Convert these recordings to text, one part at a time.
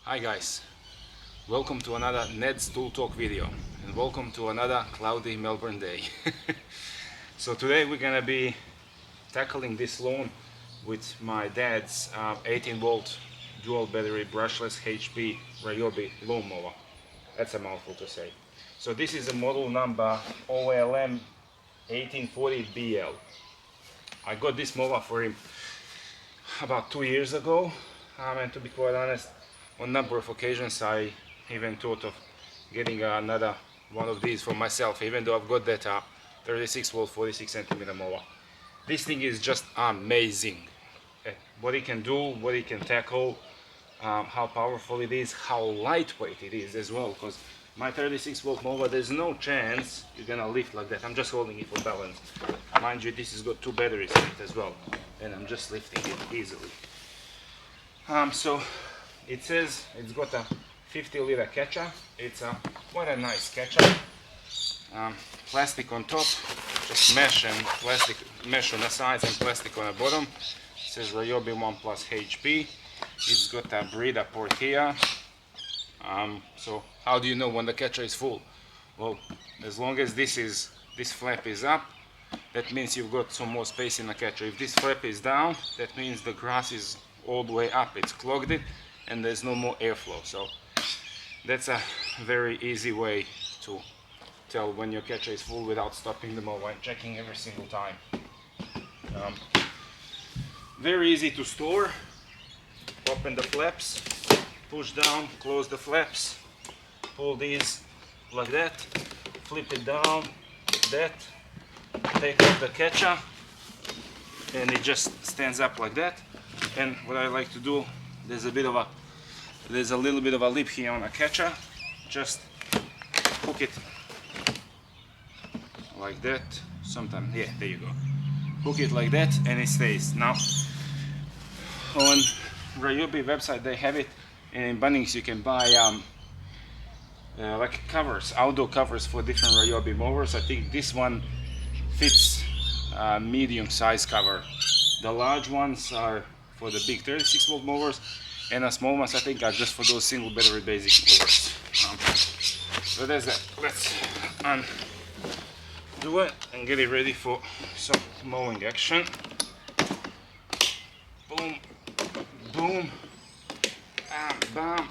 Hi guys, welcome to another Ned's Tool Talk video and welcome to another cloudy Melbourne day. So today we're gonna be tackling this lawn with my dad's 18 volt dual battery brushless HP RYOBI lawn mower. That's a mouthful to say. So this is a model number OLM1840BL. I got this mower for him about 2 years ago, and to be quite honest, on a number of occasions I even thought of getting another one of these for myself, even though I've got that 36 volt 46 centimeter mower. This thing is just amazing. What it can do, what it can tackle, how powerful it is, how lightweight it is as well, because my 36 volt mower, there's no chance you're gonna lift like that. I'm just holding it for balance. Mind you, this has got 2 batteries in it as well, and I'm just lifting it easily. So it says it's got a 50-liter catcher. It's quite a nice catcher. Plastic on top, just mesh and plastic mesh on the sides and plastic on the bottom. It says RYOBI 1 Plus HP. It's got a breather port here. So how do you know when the catcher is full? Well, as long as this flap is up, that means you've got some more space in the catcher. If this flap is down, that means the grass is all the way up. It's clogged it and there's no more airflow. So that's a very easy way to tell when your catcher is full without stopping the mower and checking every single time. Very easy to store. Open the flaps, push down, close the flaps, pull these like that, flip it down, that, take off the catcher, and it just stands up like that. And what I like to do, there's a little bit of a lip here on a catcher. Just hook it like that. Sometimes, yeah, there you go. Hook it like that, and it stays. Now, on RYOBI website they have it, and in Bunnings you can buy like covers, outdoor covers for different RYOBI mowers. I think this one fits medium size cover. The large ones are for the big 36 volt mowers, and the small ones I think are just for those single battery basic mowers. So there's that. Let's undo it and get it ready for some mowing action. Boom, boom, bam,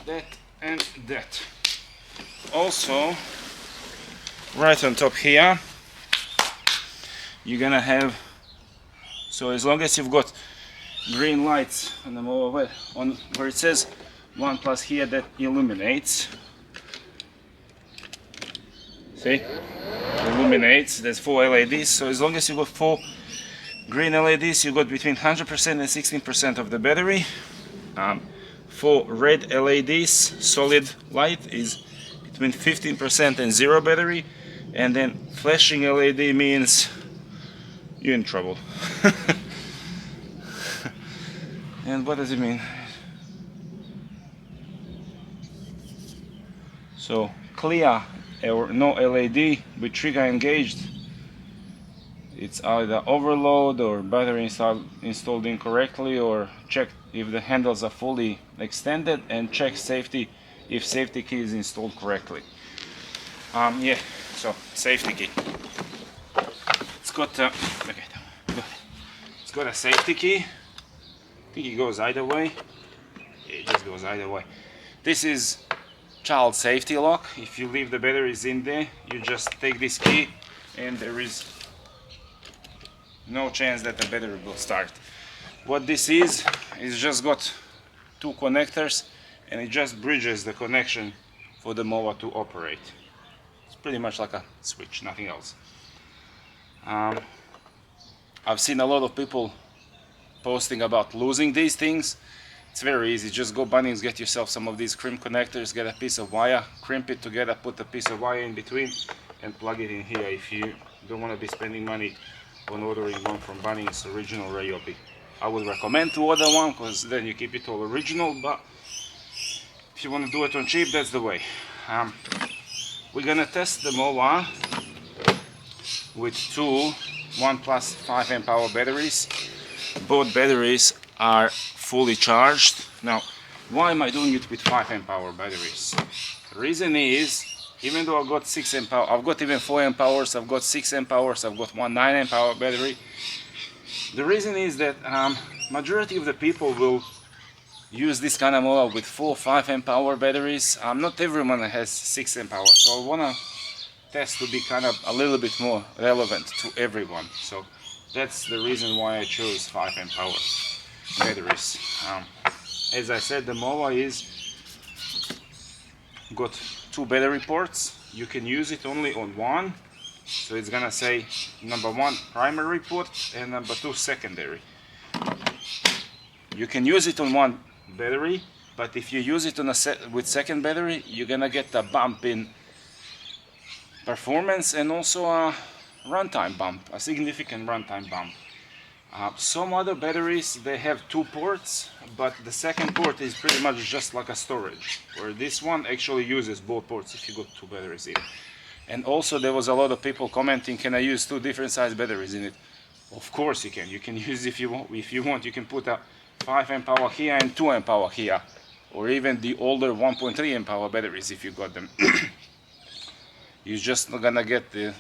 that and that. Also, right on top here, you're gonna have, so as long as you've got green lights on the mower, on where it says 1 Plus here, that illuminates. See? Illuminates. There's 4 LEDs. So as long as you've got 4 green LEDs, you've got between 100% and 16% of the battery. 4 red LEDs, solid light, is between 15% and 0 battery. And then flashing LED means you're in trouble. And what does it mean? So clear or no LED with trigger engaged, it's either overload or battery installed incorrectly, or check if the handles are fully extended, and check safety if safety key is installed correctly. Yeah, so safety key. It's got it's got a safety key. I think it goes either way. It just goes either way. This is child safety lock. If you leave the batteries in there, you just take this key and there is no chance that the battery will start. What this is just got 2 connectors, and it just bridges the connection for the mower to operate. It's pretty much like a switch, nothing else. I've seen a lot of people posting about losing these things. It's very easy. Just go Bunnings, get yourself some of these crimp connectors, get a piece of wire, crimp it together, put a piece of wire in between and plug it in here if you don't want to be spending money on ordering one from Bunnings original RYOBI. I would recommend to order one, because then you keep it all original, but if you want to do it on cheap, that's the way. We're gonna test the mower with 2 1 Plus 5 amp hour batteries. Both batteries are fully charged. Now Why am I doing it with 5 amp hour batteries? The reason is, even though I've got 6 amp hour, I've got even 4 amp hours, I've got 6 amp hours, I've got one 9 amp hour battery. The reason is that majority of the people will use this kind of mower with 4 or 5 amp hour batteries. Not everyone has 6 amp hour, so I wanna test to be kind of a little bit more relevant to everyone. So that's the reason why I chose 5 amp hour batteries. As I said, the mower is got 2 battery ports. You can use it only on one, so it's gonna say number 1 primary port and number 2 secondary. You can use it on one battery, but if you use it on with second battery, you're gonna get a bump in performance and also a runtime bump, a significant runtime bump. Some other batteries, they have 2 ports, but the second port is pretty much just like a storage, where this one actually uses both ports if you got 2 batteries in. And also there was a lot of people commenting, can I use 2 different size batteries in it? Of course you can. You can use, if you want, you can put a 5 amp hour here and 2 amp hour here, or even the older 1.3 amp hour batteries if you got them. You're just not gonna get the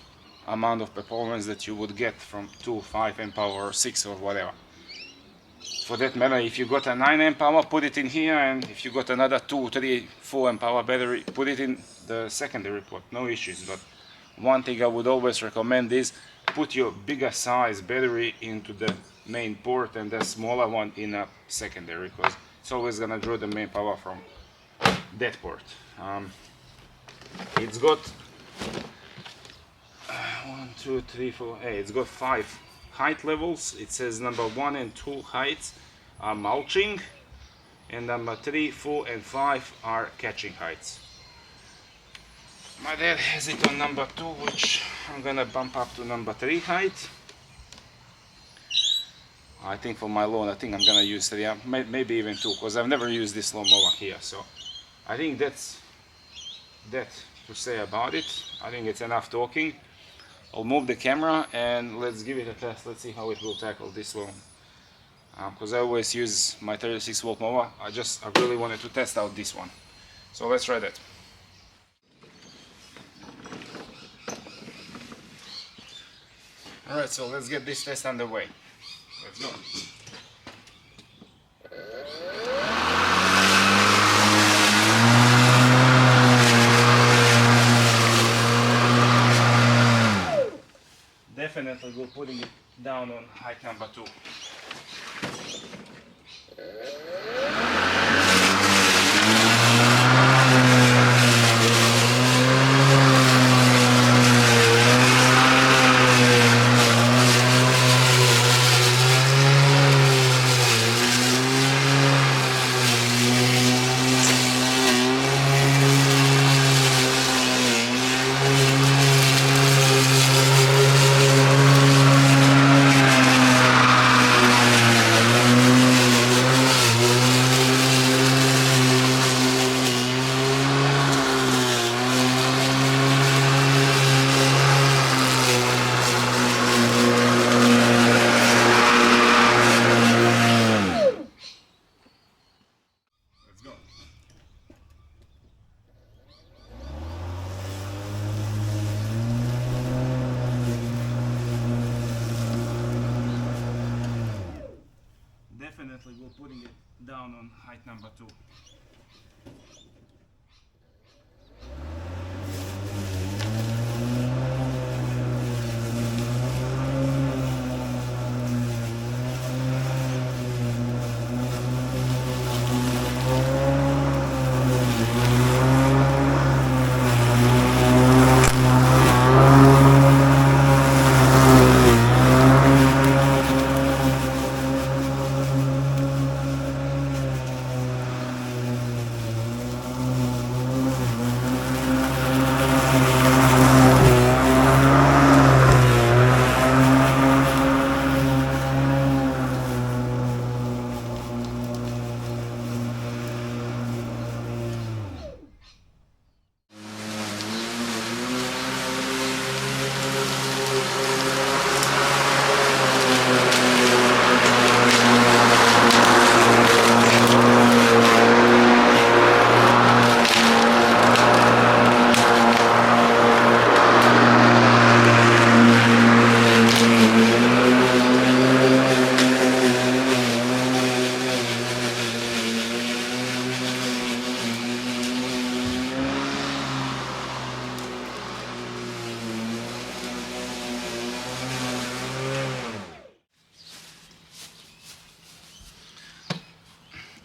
amount of performance that you would get from 2, 5 amp hour or 6 or whatever. For that matter, if you got a 9 amp hour, put it in here, and if you got another 2, 3, 4 amp hour battery, put it in the secondary port, no issues. But one thing I would always recommend is put your bigger size battery into the main port and the smaller one in a secondary, because it's always gonna draw the main power from that port. It's got 1, 2, 3, 4, hey, it's got 5 height levels. It says number 1 and 2 heights are mulching, and number 3, 4 and 5 are catching heights. My dad has it on number 2, which I'm gonna bump up to number 3 height. I think for my lawn, I think I'm gonna use 3, maybe even 2, because I've never used this lawnmower here. So I think that's that to say about it. I think it's enough talking. I'll move the camera and let's give it a test. Let's see how it will tackle this lawn. Because I always use my 36 volt mower. I really wanted to test out this one. So let's try that. Alright, so let's get this test underway. Let's go. Definitely we're putting it down on height number 2. Definitely we're putting it down on height number 2.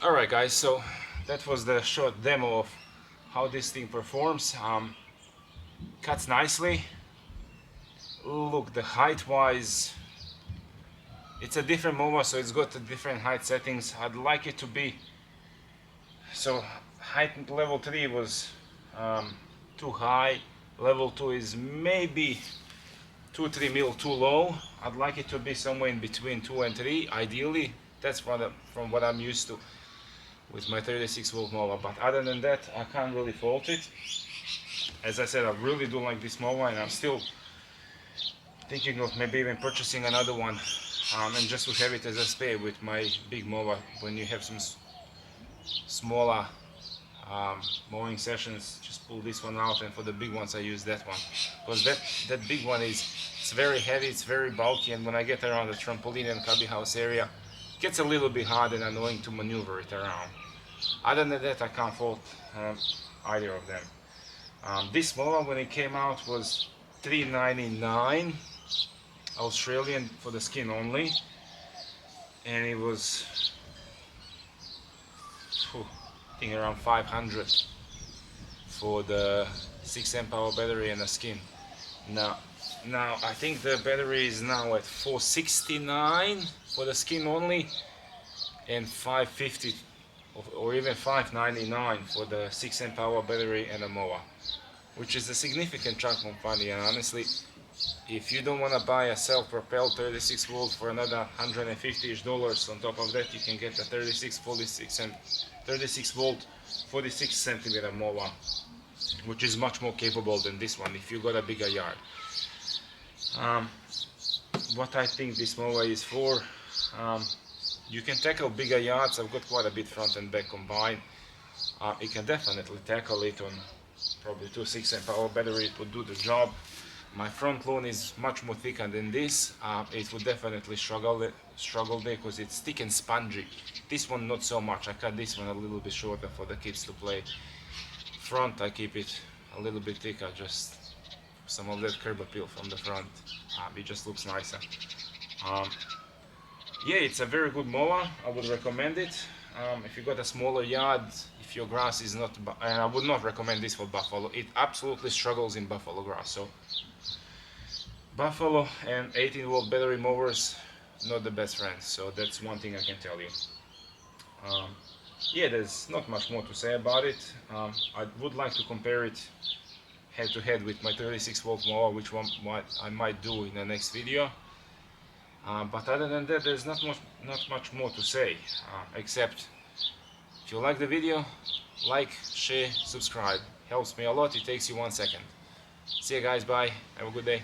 Alright guys, so that was the short demo of how this thing performs. Cuts nicely. Look, the height wise, it's a different mower, so it's got the different height settings. I'd like it to be, so height level 3 was too high, level 2 is maybe 2-3 mil too low. I'd like it to be somewhere in between 2 and 3 ideally. That's from what I'm used to with my 36 volt mower, but other than that I can't really fault it. As I said, I really do like this mower, and I'm still thinking of maybe even purchasing another one, and just to have it as a spare with my big mower when you have some smaller mowing sessions. Just pull this one out, and for the big ones I use that one, because that big one it's very heavy, it's very bulky, and when I get around the trampoline and cubby house area, it gets a little bit hard and annoying to maneuver it around. Other than that, I can't fault either of them. This mower when it came out was $3.99 Australian for the skin only, and it was I think around 500 for the 6 amp hour battery and the skin. Now I think the battery is now at 469 for the skin only, and 550 or even 599 for the 6 amp hour battery and a mower, which is a significant chunk of money. And honestly, if you don't want to buy a self-propelled 36 volt for another $150 on top of that, you can get a 36 volt 46 centimeter mower, which is much more capable than this one if you got a bigger yard. What I think this mower is for, you can tackle bigger yards. I've got quite a bit front and back combined. You can definitely tackle it on probably 2 6 amp hour battery. It would do the job. My front lawn is much more thicker than this. It would definitely struggle there because it's thick and spongy. This one not so much. I cut this one a little bit shorter for the kids to play. Front I keep it a little bit thicker, just some of that curb appeal from the front. It just looks nicer. Yeah, it's a very good mower. I would recommend it. If you got a smaller yard, if your grass is not, and I would not recommend this for buffalo. It absolutely struggles in buffalo grass. So buffalo and 18 volt battery mowers, not the best friends. So that's one thing I can tell you. Yeah, there's not much more to say about it. I would like to compare it head to head with my 36 volt mower, which one I might do in the next video. But other than that, there's not much more to say, except if you like the video, like, share, subscribe. Helps me a lot. It takes you 1 second. See you guys, bye, have a good day.